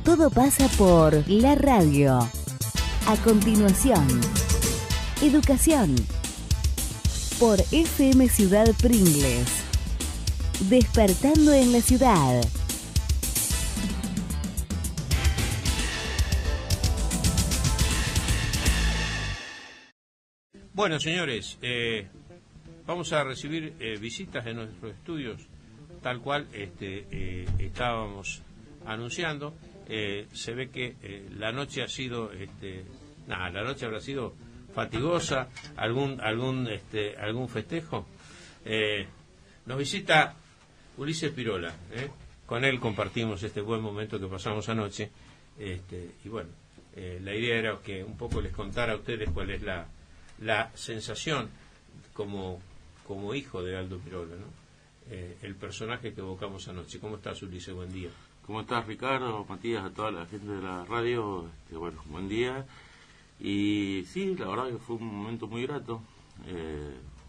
todo pasa por la radio. A continuación, educación. Por FM Ciudad Pringles. Despertando en la ciudad. Bueno, señores, vamos a recibir visitas en nuestros estudios, tal cual estábamos anunciando. Se ve que la noche ha sido, la noche habrá sido fatigosa. ¿Algún festejo? Nos visita Ulises Pirola, con él compartimos este buen momento que pasamos anoche, y bueno, la idea era que un poco les contara a ustedes cuál es la sensación como hijo de Aldo Pirola, ¿no? El personaje que evocamos anoche. ¿Cómo estás, Ulises? Buen día. ¿Cómo estás, Ricardo, Matías, a toda la gente de la radio? Bueno, buen día. Y sí, la verdad que fue un momento muy grato,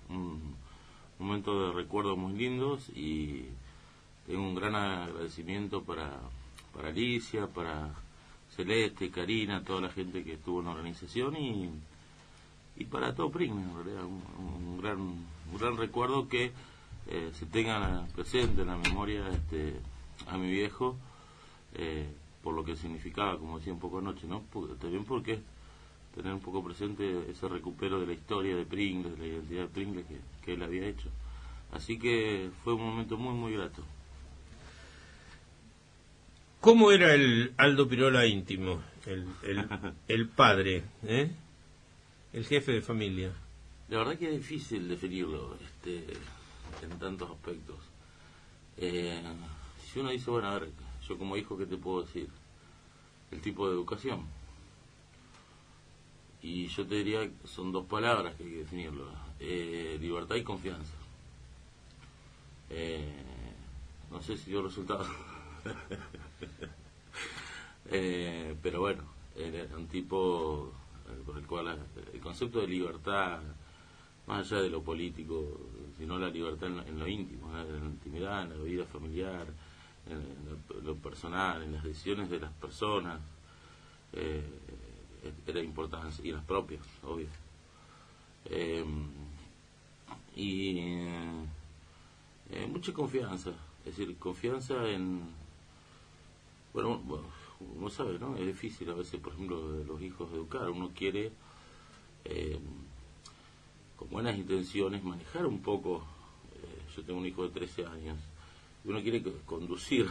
un momento de recuerdos muy lindos, y tengo un gran agradecimiento para Alicia, para Celeste, Karina, toda la gente que estuvo en la organización, y para todo Pringles, en realidad, un gran recuerdo que se tenga presente en la memoria a mi viejo, por lo que significaba, como decía un poco anoche, ¿no? También porque tener un poco presente ese recupero de la historia de Pringles, de la identidad de Pringles que él había hecho. Así que fue un momento muy, muy grato. ¿Cómo era el Aldo Pirola íntimo? El padre, el jefe de familia. La verdad que es difícil definirlo en tantos aspectos. Si uno dice, bueno, a ver, yo como hijo, ¿qué te puedo decir? El tipo de educación. Y yo te diría que son dos palabras que hay que definirlo: libertad y confianza. No sé si dio resultado. Pero bueno, era un tipo por el cual el concepto de libertad, más allá de lo político, sino la libertad en lo íntimo, en la intimidad, en la vida familiar, en lo personal, en las decisiones de las personas, era importante, y las propias, obvio. Mucha confianza, es decir, confianza en... Bueno, uno sabe, ¿no? Es difícil a veces, por ejemplo, de los hijos educar. Uno quiere, con buenas intenciones, manejar un poco. Yo tengo un hijo de 13 años, y uno quiere conducir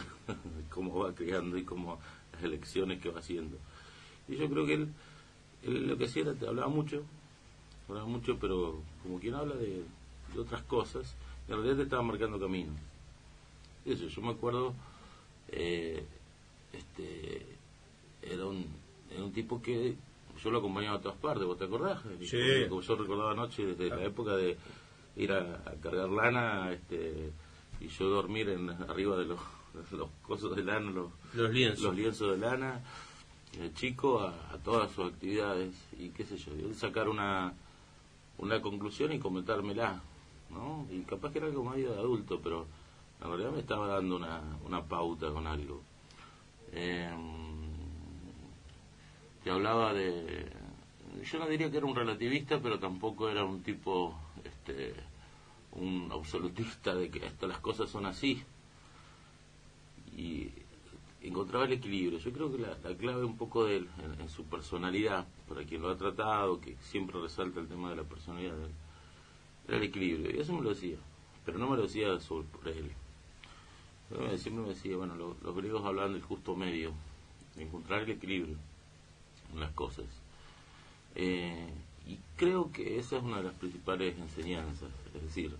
cómo va criando y cómo las elecciones que va haciendo. Y yo creo que él lo que hacía era, hablaba mucho, pero como quien habla de otras cosas, en realidad te estaba marcando camino. Eso, yo me acuerdo, era un tipo que yo lo acompañaba a todas partes, ¿vos te acordás? Sí. Como yo recordaba anoche, desde la época de ir a cargar lana, y yo dormir arriba de los cosos de lana, los lienzos de lana, chico, a todas sus actividades, y qué sé yo, y sacar una conclusión y comentármela, ¿no? Y capaz que era algo medio de adulto, pero en realidad me estaba dando una pauta con algo. Te hablaba de... Yo no diría que era un relativista, pero tampoco era un tipo, un absolutista de que hasta las cosas son así. Y encontraba el equilibrio. Yo creo que la clave un poco de él, en su personalidad, para quien lo ha tratado, que siempre resalta el tema de la personalidad de él, era el equilibrio. Y eso me lo decía, pero no me lo decía sobre él. Siempre me decía, bueno, los griegos hablaban del justo medio, de encontrar el equilibrio en las cosas. Y creo que esa es una de las principales enseñanzas, es decir,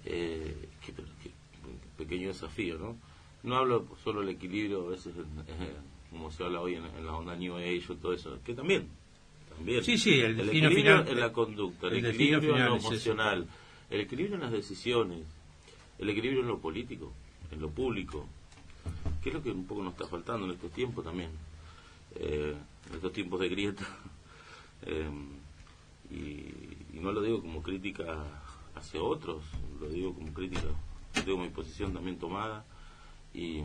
qué pequeño desafío, ¿no? No hablo solo del equilibrio, a veces, como se habla hoy en la onda New Age o todo eso, que también. Sí, el equilibrio final, en la conducta, el equilibrio en lo emocional, el equilibrio en las decisiones, el equilibrio en lo político, en lo público, que es lo que un poco nos está faltando en estos tiempos también, en estos tiempos de grieta. Y no lo digo como crítica hacia otros, lo digo como crítica, yo tengo mi posición también tomada, y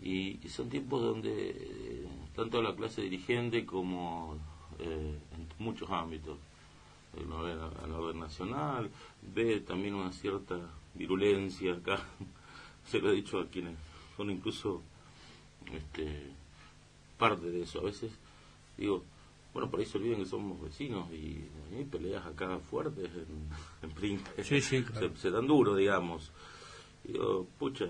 Y son tiempos donde tanto la clase dirigente como en muchos ámbitos, uno ve al orden nacional, ve también una cierta virulencia acá, se lo he dicho a quienes son incluso parte de eso. A veces digo, bueno, por ahí se olviden que somos vecinos y hay peleas acá fuertes en Pringles, Sí, claro. se dan duro, digamos. Digo, pucha,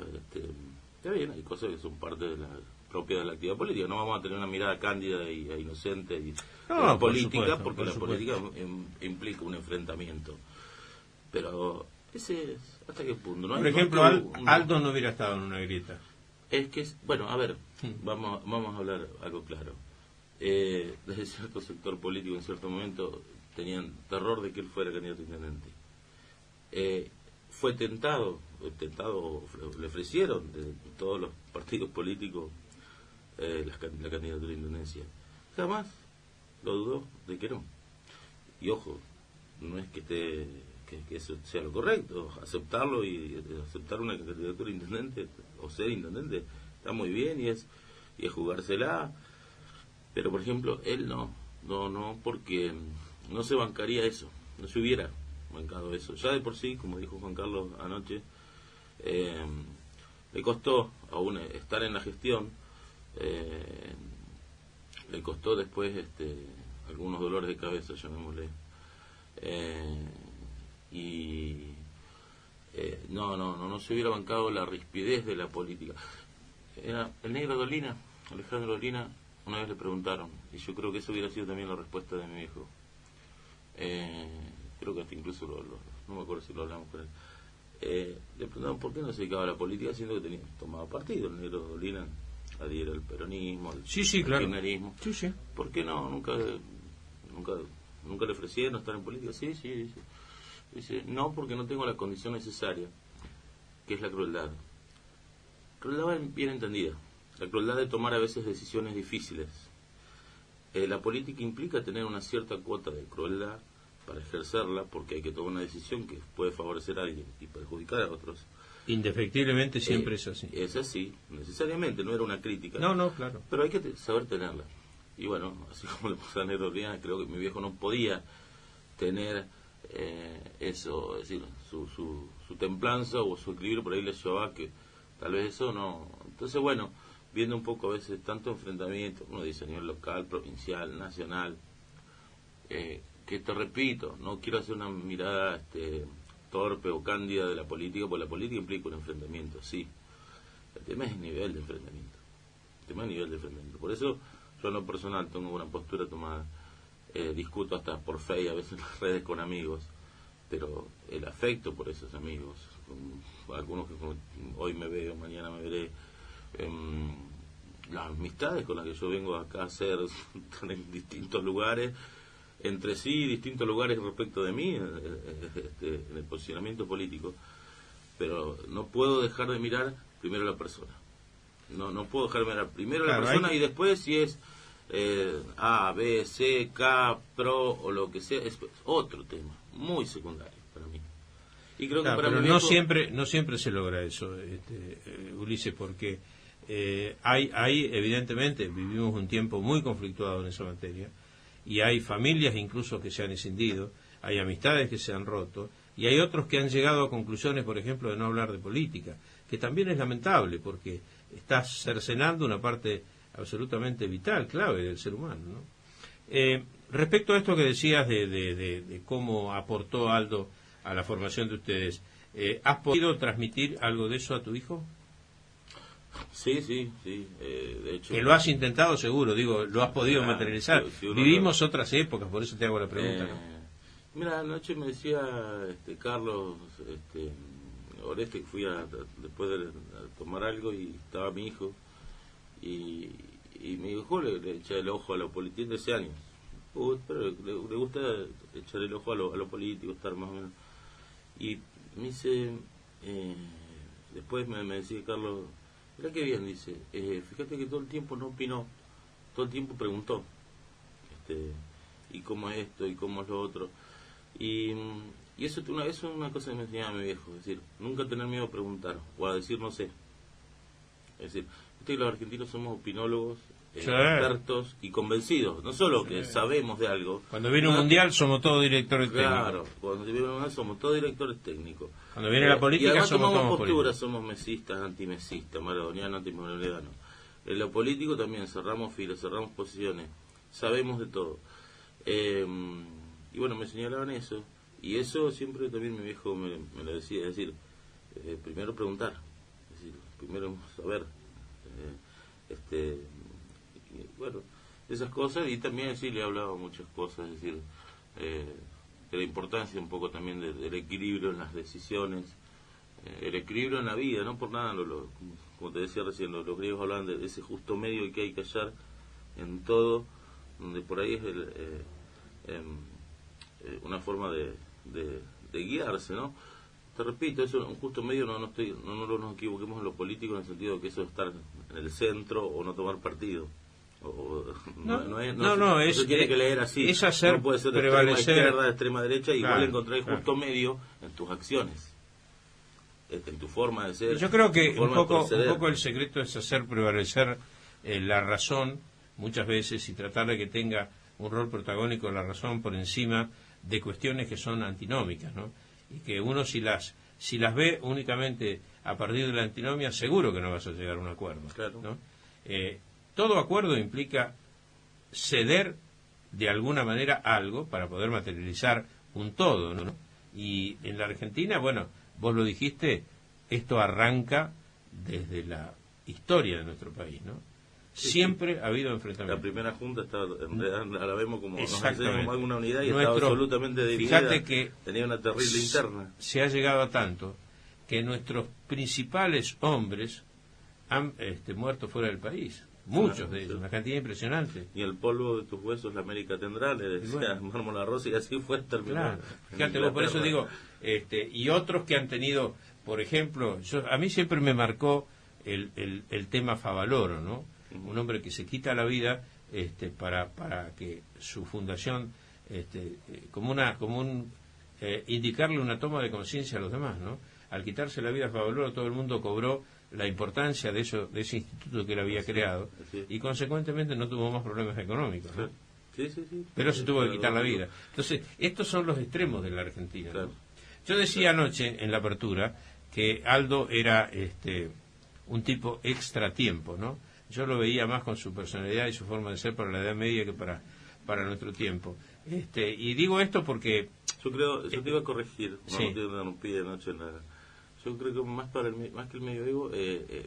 está bien, hay cosas que son parte de la propia de la actividad política. No vamos a tener una mirada cándida e inocente de la política, porque la política implica un enfrentamiento. Pero ese es hasta qué punto. ¿No? Por ejemplo, Aldo no hubiera estado en una grieta. Es que, bueno, a ver, vamos a hablar algo claro. Desde cierto sector político en cierto momento tenían terror de que él fuera candidato a intendente. Fue tentado, le ofrecieron de todos los partidos políticos la candidatura a intendencia. Jamás lo dudó de que no. Y ojo, no es que eso sea lo correcto, aceptarlo y aceptar una candidatura a intendente o ser intendente está muy bien y es jugársela. Pero por ejemplo, él no, porque no se bancaría eso, no se hubiera bancado eso. Ya de por sí, como dijo Juan Carlos anoche, le costó aún estar en la gestión, le costó después algunos dolores de cabeza, llamémosle, y no se hubiera bancado la rispidez de la política. Era el negro Dolina, Alejandro Dolina. Una vez le preguntaron, y yo creo que eso hubiera sido también la respuesta de mi viejo. Creo que hasta incluso no me acuerdo si lo hablamos con él. Le preguntaron por qué no se dedicaba a la política, siendo que tomaba partido. El negro Dolina adhiere al peronismo, al kirchnerismo. Sí. ¿Por qué no? Nunca le ofrecieron estar en política. Sí. Dice, no, porque no tengo la condición necesaria, que es la crueldad. Crueldad bien entendida. La crueldad de tomar a veces decisiones difíciles. La política implica tener una cierta cuota de crueldad para ejercerla, porque hay que tomar una decisión que puede favorecer a alguien y perjudicar a otros. Indefectiblemente siempre es así. Es así, necesariamente, no era una crítica. No, claro. Pero hay que saber tenerla. Y bueno, así como le pasó a Negro Dolina, creo que mi viejo no podía tener eso, es decir, su templanza o su equilibrio por ahí le llevaba que tal vez eso no. Entonces, bueno, viendo un poco a veces tanto enfrentamiento, uno dice a nivel local, provincial, nacional, que te repito, no quiero hacer una mirada torpe o cándida de la política, porque la política implica un enfrentamiento, sí. El tema es el nivel de enfrentamiento. Por eso yo en lo personal tengo una postura tomada, discuto hasta por fe y a veces en las redes con amigos, pero el afecto por esos amigos, con algunos que hoy me veo, mañana me veré, las amistades con las que yo vengo acá a hacer en distintos lugares, entre sí, distintos lugares respecto de mí, en el posicionamiento político, pero no puedo dejar de mirar primero a la persona. No puedo dejar de mirar primero a la persona y después si es A, B, C, K, PRO o lo que sea, es otro tema, muy secundario para mí. Y creo que para pero mi no viejo... no siempre se logra eso, Ulises, porque hay evidentemente, vivimos un tiempo muy conflictuado en esa materia, y hay familias incluso que se han escindido, hay amistades que se han roto, y hay otros que han llegado a conclusiones, por ejemplo, de no hablar de política, que también es lamentable, porque estás cercenando una parte absolutamente vital, clave del ser humano, ¿no? Respecto a esto que decías de cómo aportó Aldo a la formación de ustedes, ¿has podido transmitir algo de eso a tu hijo? Sí, de hecho... Que lo has intentado seguro, digo, lo has podido materializar. Vivimos otras épocas, por eso te hago la pregunta, ¿no? Mira, anoche me decía Carlos, Oreste, que fui después de tomar algo y estaba mi hijo, y mi hijo le echa el ojo a lo político, tiene 13 años, pero le gusta echar el ojo a lo político, estar más o menos. Y me dice, después me decía Carlos, mira qué bien, dice, fíjate que todo el tiempo no opinó, todo el tiempo preguntó, y cómo es esto, y cómo es lo otro. Y eso es una cosa que me enseñaba mi viejo, es decir, nunca tener miedo a preguntar o a decir no sé. Es decir, los argentinos somos opinólogos, Sí. expertos y convencidos, no solo que sabemos de algo. Cuando viene un mundial somos todos directores Claro, técnicos. cuando viene un mundial somos todos directores técnicos. Cuando viene la Y política además somos tomamos todos posturas, políticos. somos mesistas, antimesistas, maradonianos, antimaradonianos. En lo político también cerramos filas, cerramos posiciones, sabemos de todo. Y bueno, me señalaban eso, y eso siempre también mi viejo me lo decía, es decir, primero preguntar, es decir, primero saber, y bueno, esas cosas, y también sí le hablaba muchas cosas, es decir, de la importancia un poco también del equilibrio en las decisiones, el equilibrio en la vida, no por nada, como te decía recién, los griegos hablaban de ese justo medio que hay que hallar en todo, donde por ahí es una forma de guiarse, ¿no? Te repito, eso un justo medio, no nos equivoquemos en lo político, en el sentido de que eso es estar en el centro o no tomar partido. Se tiene que leer así. Es hacer no puede ser de prevalecer, extrema izquierda, de extrema derecha, claro, igual encontrar el justo medio en tus acciones, en tu forma de ser. Yo creo que un poco proceder. el secreto es hacer prevalecer la razón muchas veces y tratar de que tenga un rol protagónico la razón por encima de cuestiones que son antinómicas, ¿no? Y que uno si las ve únicamente a partir de la antinomia, seguro que no vas a llegar a un acuerdo, Claro. ¿no? Todo acuerdo implica ceder de alguna manera algo para poder materializar un todo, ¿no? Y en la Argentina, bueno, vos lo dijiste, esto arranca desde la historia de nuestro país, ¿no? Sí, siempre ha habido enfrentamientos. La primera junta estaba, la vemos como Exactamente. como una unidad y Nuestro, estaba absolutamente dividida. Fíjate que tenía una terrible interna. Se ha llegado a tanto que nuestros principales hombres han muerto fuera del país. Muchos de ellos, una cantidad impresionante. Y el polvo de tus huesos la América tendrá, le decía Mármol Rosa, y así fue terminado. Claro. Fíjate vos, por eso digo, y otros que han tenido, por ejemplo, a mí siempre me marcó el tema Favaloro, ¿no? Un hombre que se quita la vida para que su fundación, indicarle una toma de conciencia a los demás, ¿no? Al quitarse la vida a Favaloro, todo el mundo cobró la importancia de ese instituto que él había creado, y consecuentemente no tuvo más problemas económicos, ¿no? Sí. Pero se tuvo que quitar la vida. Entonces, estos son los extremos de la Argentina, ¿no? Claro. Yo decía anoche en la apertura que Aldo era un tipo extratiempo, ¿no? Yo lo veía más con su personalidad y su forma de ser para la Edad Media que para nuestro tiempo. Y digo esto porque... Yo te iba a corregir, sí. No te interrumpí anoche nada. Yo creo que más que el medioevo,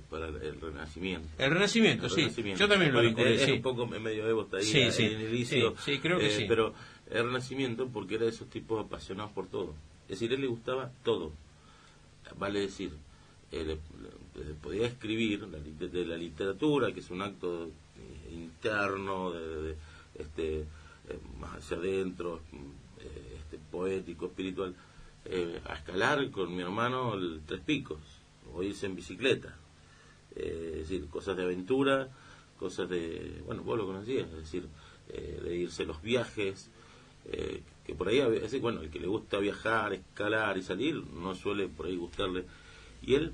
para el Renacimiento. El Renacimiento, sí. Yo también lo vinculé, sí. Un poco el medioevo está ahí, sí. en el inicio. Sí, creo que sí. Pero el Renacimiento, porque era de esos tipos apasionados por todo. Es decir, a él le gustaba todo. Vale decir, podía escribir de la literatura, que es un acto interno, más hacia adentro, poético, espiritual, a escalar con mi hermano el Tres Picos, o irse en bicicleta, es decir, cosas de aventura, cosas de, bueno, vos lo conocías, es decir, de irse los viajes, que por ahí, bueno, el que le gusta viajar, escalar y salir, no suele por ahí gustarle, y él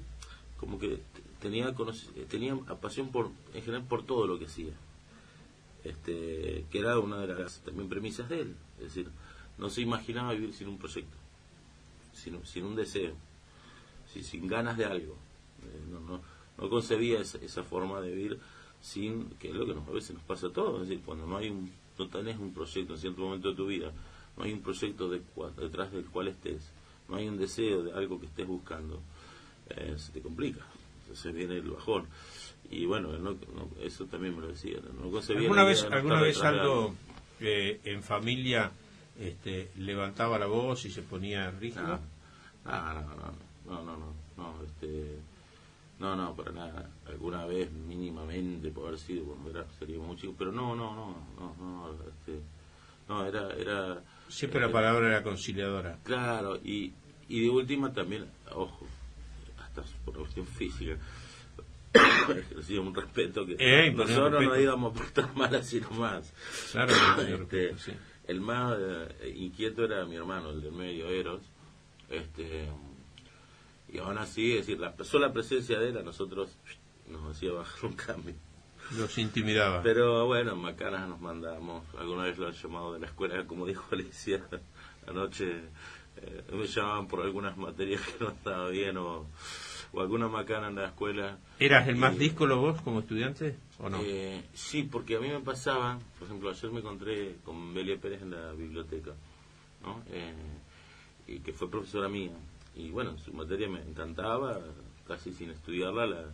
como que tenía pasión en general por todo lo que hacía, que era una de las también premisas de él, es decir, no se imaginaba vivir sin un proyecto, sin un deseo, sin ganas de algo, no concebía esa forma de vivir sin, que es lo que a veces nos pasa a todos, es decir, cuando no tenés un proyecto en cierto momento de tu vida, no hay un proyecto detrás del cual estés, no hay un deseo de algo que estés buscando, se te complica, entonces viene el bajón. Y bueno, eso también me lo decía, no concebía. ¿Alguna vez Aldo en familia levantaba la voz y se ponía rígido? No, para nada. Alguna vez mínimamente por haber sido cuando sería muy chico, pero era siempre la palabra era conciliadora. Claro, y de última también, ojo, hasta por cuestión física, ejercía un respeto que nosotros no íbamos a portar mal así nomás. Claro, sí. El más inquieto era mi hermano, el del medio, Eros, y aún así, es decir, la sola presencia de él a nosotros nos hacía bajar un cambio. Los intimidaba. Pero bueno, macanas nos mandamos. Alguna vez lo han llamado de la escuela, como dijo Alicia anoche, me llamaban por algunas materias que no estaba bien o alguna macana en la escuela. ¿Eras el más díscolo vos como estudiante o no? Sí, porque a mí me pasaba, por ejemplo, ayer me encontré con Belia Pérez en la biblioteca, ¿no? Y que fue profesora mía. Y bueno, su materia me encantaba, casi sin estudiarla,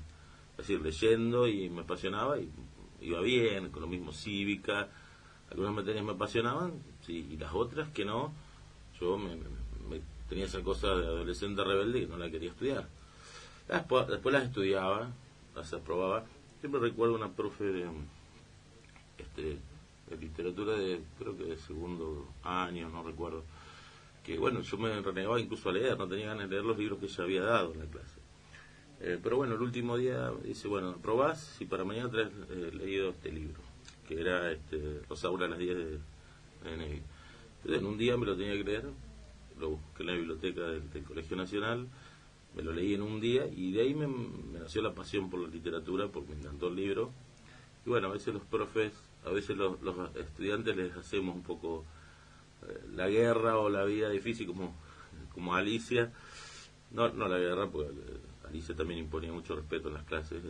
es decir, leyendo, y me apasionaba y iba bien, con lo mismo cívica. Algunas materias me apasionaban, sí, y las otras que no, yo me tenía esa cosa de adolescente rebelde que no la quería estudiar. Después las estudiaba, las aprobaba. Siempre recuerdo una profe de literatura creo que de segundo año, no recuerdo, que bueno, yo me renegaba incluso a leer, no tenía ganas de leer los libros que ella había dado en la clase. Pero bueno, el último día dice, bueno, ¿aprobás? Si para mañana traes leído este libro, que era Rosaura a las 10 de Neville. Entonces en un día me lo tenía que leer, lo busqué en la biblioteca del Colegio Nacional, me lo leí en un día y de ahí me nació la pasión por la literatura, porque me encantó el libro. Y bueno, a veces los profes, a veces los estudiantes les hacemos un poco la guerra o la vida difícil, como Alicia. No la guerra, porque Alicia también imponía mucho respeto en las clases,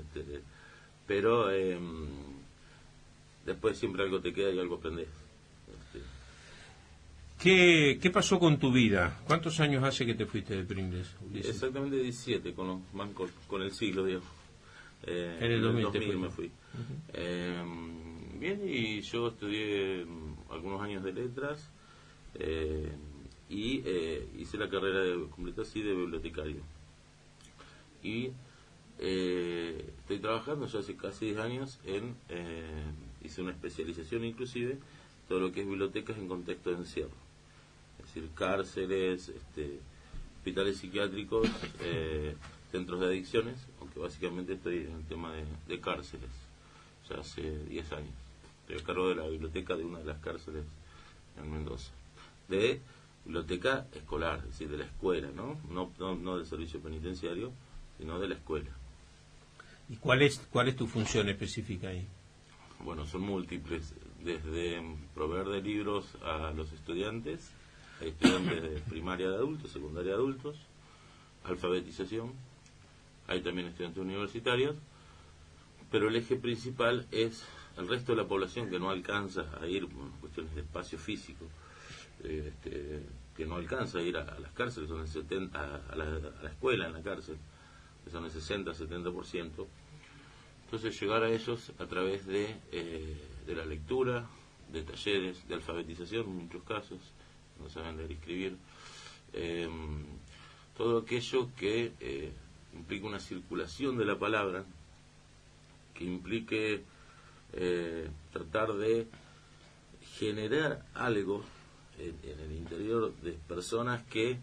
pero después siempre algo te queda y algo aprendés. ¿Qué pasó con tu vida? ¿Cuántos años hace que te fuiste de Pringles, Ulises? Exactamente 17, con el siglo, digo. En el 2000 me fui. Uh-huh. Bien, y yo estudié algunos años de letras y hice la carrera completa así de bibliotecario. Y estoy trabajando ya hace casi 10 años hice una especialización inclusive, todo lo que es bibliotecas en contexto de encierro. Es decir, cárceles, hospitales psiquiátricos, centros de adicciones, aunque básicamente estoy en el tema de cárceles, ya hace 10 años. Estoy a cargo de la biblioteca de una de las cárceles en Mendoza. De biblioteca escolar, es decir, de la escuela, no del servicio penitenciario, sino de la escuela. ¿Y cuál es tu función específica ahí? Bueno, son múltiples, desde proveer de libros a los estudiantes, hay estudiantes de primaria de adultos, secundaria de adultos, alfabetización, hay también estudiantes universitarios, pero el eje principal es el resto de la población que no alcanza a ir, por cuestiones de espacio físico, que no alcanza a ir a las cárceles, son el 70, a la escuela en la cárcel, que son el 60-70%. Entonces llegar a ellos a través de la lectura, de talleres de alfabetización en muchos casos, no saben leer y escribir, todo aquello que implica una circulación de la palabra, que implique tratar de generar algo en el interior de personas que,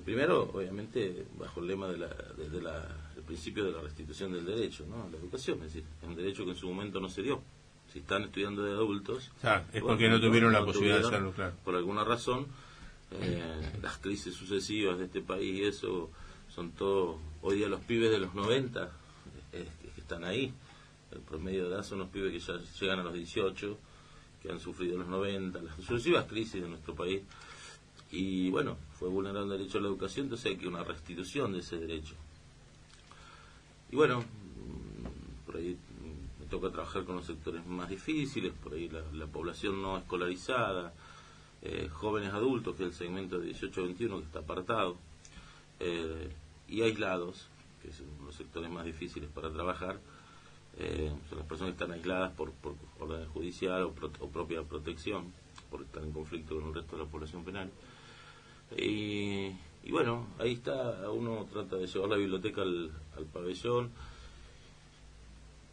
primero, obviamente, bajo el lema del principio de la restitución del derecho, ¿no? La educación, es decir, es un derecho que en su momento no se dio. Si están estudiando de adultos... es porque no tuvieron la posibilidad de hacerlo, claro. Por alguna razón, las crisis sucesivas de este país y eso, son todos... Hoy día los pibes de los 90 que están ahí. El promedio de edad son los pibes que ya llegan a los 18, que han sufrido los 90, las sucesivas crisis de nuestro país. Y bueno, fue vulnerado el derecho a la educación, entonces hay que una restitución de ese derecho. Y bueno, por ahí me toca trabajar con los sectores más difíciles, por ahí la población no escolarizada, jóvenes adultos, que es el segmento de 18-21 que está apartado, y aislados, que son los sectores más difíciles para trabajar. Son las personas que están aisladas por orden judicial o propia protección, porque están en conflicto con el resto de la población penal. Y bueno, ahí está, uno trata de llevar la biblioteca al pabellón,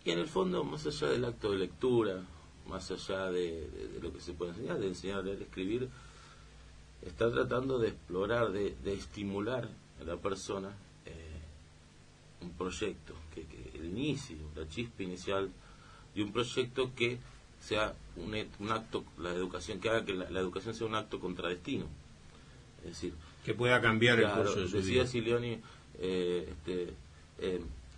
y en el fondo, más allá del acto de lectura, más allá de lo que se puede enseñar, de enseñar a leer y escribir, está tratando de explorar, de estimular a la persona un proyecto, que el inicio, la chispa inicial de un proyecto que sea un acto, la educación, que haga que la educación sea un acto contradestino. Es decir, que pueda cambiar el curso de su vida. Decía Silioni,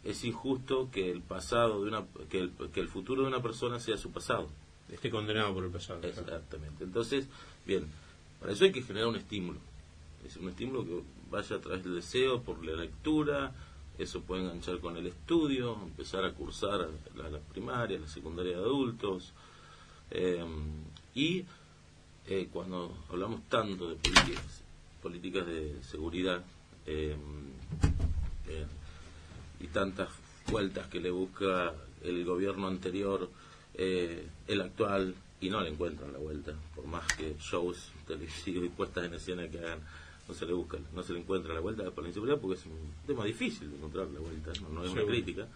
es injusto que el pasado que el futuro de una persona sea su pasado. Esté condenado por el pasado. Exactamente. Entonces, bien, para eso hay que generar un estímulo. Es un estímulo que vaya a través del deseo, por la lectura. Eso puede enganchar con el estudio, empezar a cursar la primaria, la secundaria de adultos. Y cuando hablamos tanto de políticas de seguridad y tantas vueltas que le busca el gobierno anterior, el actual, y no le encuentran la vuelta, por más que shows televisivos y puestas en escena que hagan, no se le encuentra la vuelta por la inseguridad, porque es un tema difícil de encontrar la vuelta, no es una crítica.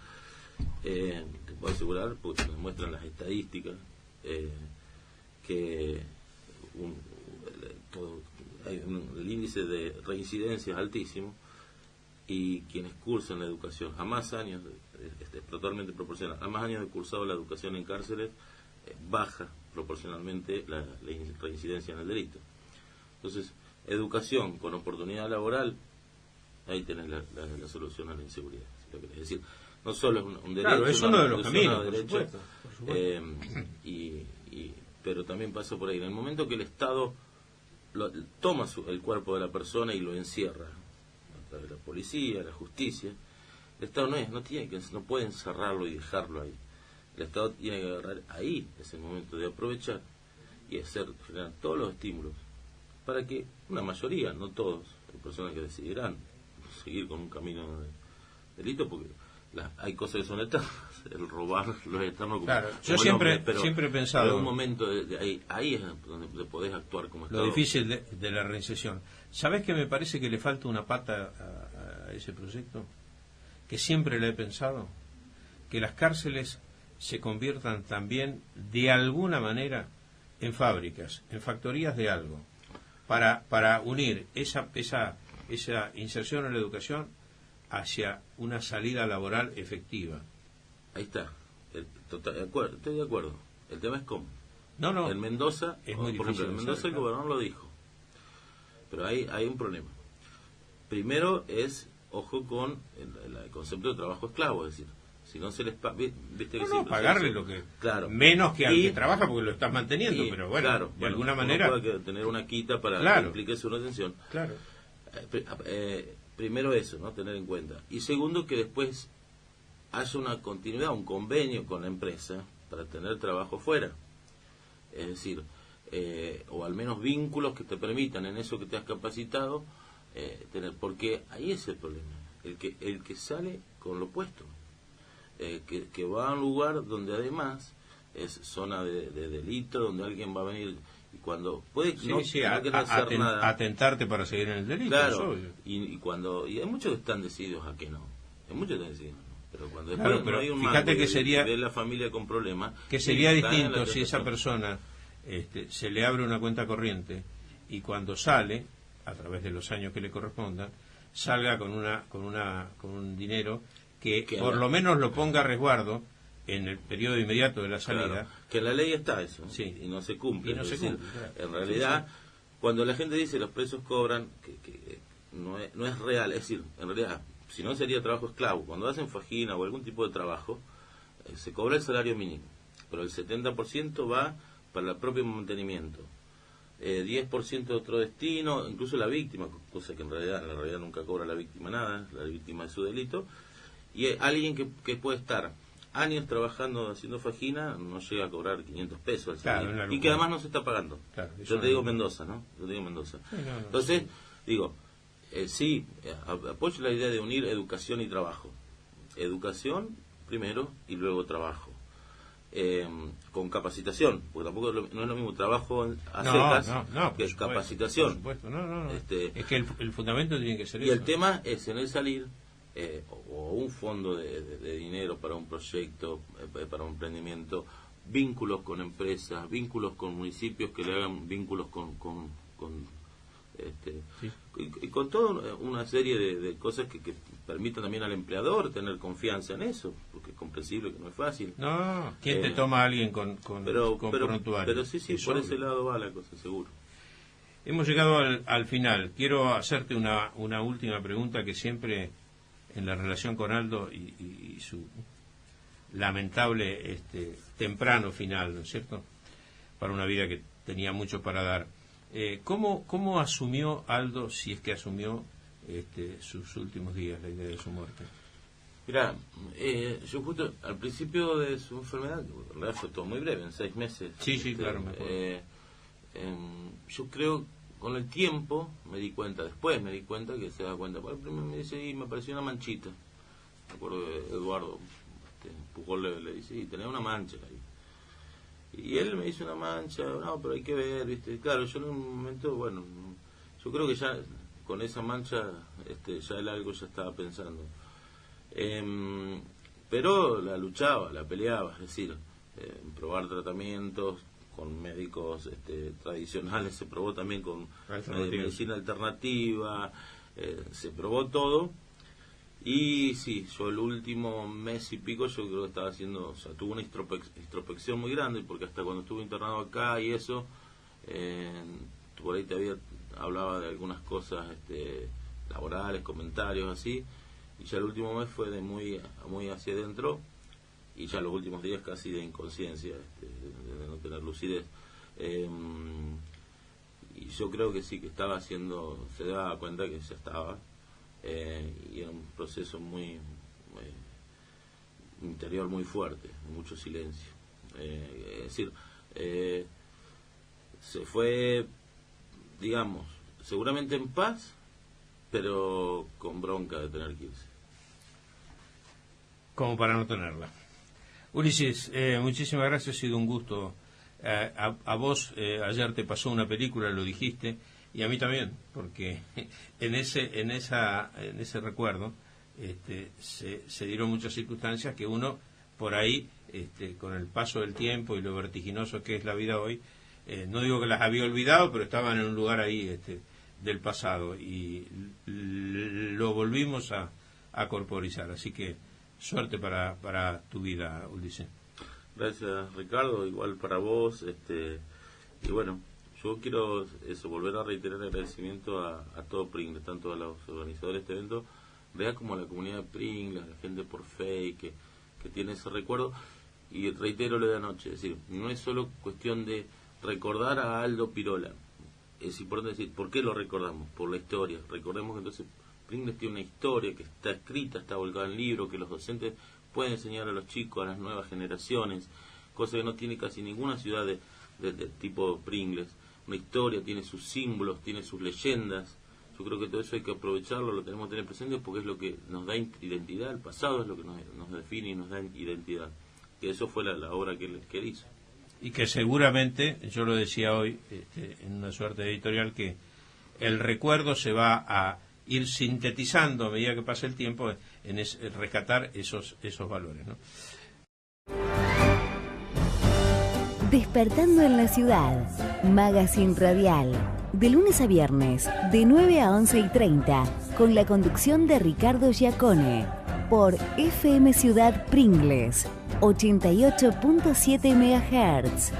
Te puedo asegurar, porque nos muestran las estadísticas, que el índice de reincidencia es altísimo, y quienes cursan la educación a más años, es totalmente proporcional, a más años de cursado la educación en cárceles, baja proporcionalmente la reincidencia en el delito. Entonces, educación con oportunidad laboral, ahí tenés la solución a la inseguridad. Es decir, no solo es un derecho, claro, es uno de los caminos, por supuesto. Pero también pasa por ahí. En el momento que el Estado toma el cuerpo de la persona y lo encierra, a través de la policía, la justicia, el Estado no puede encerrarlo y dejarlo ahí. El Estado tiene que agarrar ahí, es el momento de aprovechar y generar todos los estímulos para que una mayoría, no todos, hay personas que decidirán seguir con un camino de delito, porque hay cosas que son eternas, el robar lo es eterno como, claro, yo como siempre hombre, he pensado en un momento ahí es donde podés actuar como Estado. Lo difícil de la reinserción. ¿Sabés que me parece que le falta una pata a ese proyecto? Que siempre le he pensado, que las cárceles se conviertan también de alguna manera en fábricas, en factorías de algo, para unir esa inserción en la educación hacia una salida laboral efectiva. Ahí está. Estoy de acuerdo. El tema es cómo. No. En Mendoza, es muy por difícil. ejemplo, en Mendoza el gobernador lo dijo. Pero hay un problema. Primero es, ojo con el concepto de trabajo esclavo, es decir, si no se les viste que pagarle lo que claro, menos que al que trabaja porque lo estás manteniendo, pero bueno, claro, de alguna manera puede tener una quita para que implique su retención. Claro. Primero eso, ¿no? Tener en cuenta. Y segundo, que después haya una continuidad, un convenio con la empresa para tener trabajo fuera. Es decir, o al menos vínculos que te permitan en eso que te has capacitado tener, porque ahí es el problema, el que sale con lo opuesto, que va a un lugar donde además es zona de delito, donde alguien va a venir y cuando puede no querer hacer nada, atentarte para seguir en el delito. Claro, y hay muchos que están decididos a que no, hay muchos que están decididos, pero cuando después pero no hay un fíjate que sería ve la familia con problemas, que sería distinto si esa persona se le abre una cuenta corriente y cuando sale, a través de los años que le correspondan, salga con un dinero que por lo menos lo ponga a resguardo en el periodo inmediato de la salida. Claro, que en la ley está eso, sí, y no se cumple. Y no se cumple, claro. En realidad, cuando la gente dice los presos cobran, que no es real, es decir, en realidad, si no sería trabajo esclavo. Cuando hacen fajina o algún tipo de trabajo, se cobra el salario mínimo, pero el 70% va para el propio mantenimiento, 10% de otro destino, incluso la víctima, cosa que en realidad nunca cobra la víctima nada, la víctima de su delito, y alguien que puede estar años trabajando haciendo fajina, no llega a cobrar 500 pesos al salario, y que además no se está pagando. Claro, yo te digo Mendoza, ¿no? Yo te digo Mendoza. Sí, entonces, digo, sí, apoyo la idea de unir educación y trabajo. Educación primero y luego trabajo. Con capacitación, porque tampoco no es lo mismo trabajo a secas que supuesto, capacitación. Por supuesto, es que el fundamento tiene que ser eso. Y el tema es en el salir, o un fondo de dinero para un proyecto, para un emprendimiento, vínculos con empresas, vínculos con municipios que le hagan vínculos sí. y con toda una serie de cosas que permitan también al empleador tener confianza en eso, porque es comprensible que no es fácil. ¿Quién te toma a alguien con prontuario? Pero sí, por ese lado va la cosa, seguro. Hemos llegado al final. Quiero hacerte una última pregunta que siempre en la relación con Aldo y y su lamentable temprano final, ¿no es cierto?, para una vida que tenía mucho para dar. ¿Cómo asumió Aldo, si es que asumió sus últimos días, la idea de su muerte? Mirá, yo justo al principio de su enfermedad, en realidad fue todo muy breve, en 6 meses. Sí, claro, me acuerdo. Yo creo, con el tiempo, después me di cuenta que se da cuenta. Primero me dice, y me apareció una manchita. Me acuerdo de Eduardo Pujol le dice, y tenía una mancha ahí. Y él me dice una mancha, no, pero hay que ver, ¿viste? Claro, yo en un momento, bueno, yo creo que ya con esa mancha, ya el algo ya estaba pensando. Pero la luchaba, la peleaba, es decir, probar tratamientos con médicos tradicionales, se probó también con medicina alternativa, se probó todo. Y sí, yo el último mes y pico yo creo que estaba haciendo, o sea, tuve una introspección muy grande, porque hasta cuando estuve internado acá y eso, por ahí hablaba de algunas cosas laborales, comentarios así, y ya el último mes fue de muy hacia adentro, y ya los últimos días casi de inconsciencia, de no tener lucidez. Y yo creo que sí, que estaba haciendo, se daba cuenta que ya estaba, y era un proceso muy interior muy fuerte, mucho silencio. Es decir, se fue, digamos, seguramente en paz, pero con bronca de tener que irse. Como para no tenerla. Ulises, muchísimas gracias, ha sido un gusto. A vos ayer te pasó una película, lo dijiste, y a mí también, porque en ese recuerdo se dieron muchas circunstancias que uno por ahí, con el paso del tiempo y lo vertiginoso que es la vida hoy, no digo que las había olvidado, pero estaban en un lugar ahí del pasado, y lo volvimos a corporizar. Así que suerte para tu vida, Ulises. Gracias, Ricardo, igual para vos. Y bueno, yo quiero volver a reiterar el agradecimiento a todo Pringles, tanto a los organizadores de este evento, como a la comunidad de Pringles, a la gente por fe que tiene ese recuerdo. Y reitero lo de anoche, es decir, no es solo cuestión de recordar a Aldo Pirola. Es importante decir, ¿por qué lo recordamos? Por la historia. Recordemos que entonces Pringles tiene una historia que está escrita, está volcada en libro, que los docentes pueden enseñar a los chicos, a las nuevas generaciones, cosa que no tiene casi ninguna ciudad de tipo Pringles. Una historia, tiene sus símbolos, tiene sus leyendas. Yo creo que todo eso hay que aprovecharlo, lo tenemos que tener presente, porque es lo que nos da identidad. El pasado es lo que nos define y nos da identidad. Que eso fue la obra que él hizo. Y que seguramente, yo lo decía hoy en una suerte de editorial, que el recuerdo se va a ir sintetizando a medida que pasa el tiempo en rescatar esos valores, ¿no? Despertando en la ciudad, Magazine Radial, de lunes a viernes, de 9 a 11:30, con la conducción de Ricardo Giacone, por FM Ciudad Pringles, 88.7 MHz,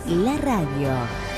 la radio.